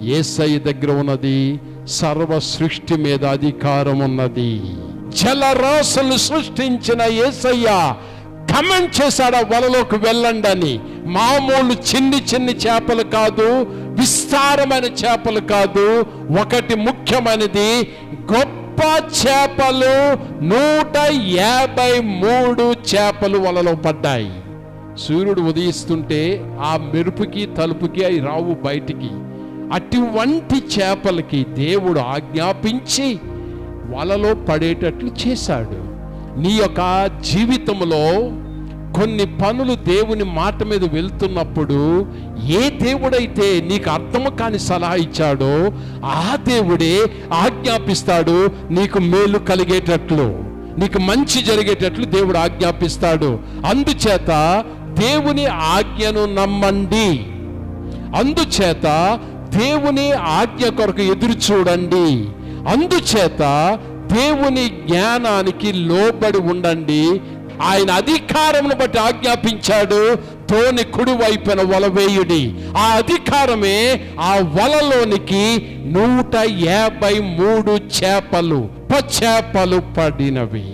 యేసయ్య దగ్గర ఉన్నది సర్వ సృష్టి మీద అధికారం ఉన్నది. జలరాశులు సృష్టించిన యేసయ్య కమెంట్ చేశాడు, వలలోకి వెళ్ళండి అని. మామూలు చిన్ని చిన్ని చేపలు కాదు, విస్తారమైన చేపలు కాదు, ఒకటి ముఖ్యమైనది గొప్ప చేపలు 153 చేపలు వలలో పడ్డాయి. సూర్యుడు ఉదయిస్తుంటే ఆ మెరుపుకి తలుపుకి అవి రావు బయటికి. అటువంటి చేపలకి దేవుడు ఆజ్ఞాపించి వలలో పడేటట్లు చేశాడు. నీ యొక్క జీవితంలో కొన్ని పనులు దేవుని మాట మీద వెళ్తున్నప్పుడు ఏ దేవుడైతే నీకు అర్థము కాని సలహా ఇచ్చాడో ఆ దేవుడే ఆజ్ఞాపిస్తాడు, నీకు మేలు కలిగేటట్లు, నీకు మంచి జరిగేటట్లు దేవుడు ఆజ్ఞాపిస్తాడు. అందుచేత దేవుని ఆజ్ఞను నమ్మండి, అందుచేత దేవుని ఆజ్ఞ కొరకు ఎదురు చూడండి, అందుచేత దేవుని జ్ఞానానికి లోబడి ఉండండి. ఆయన అధికారమును బట్టి ఆజ్ఞాపించాడు, తోని కుడి వైపున వల వేయుడి. ఆ అధికారమే ఆ వలలోనికి 153 చేపలు పడినవి.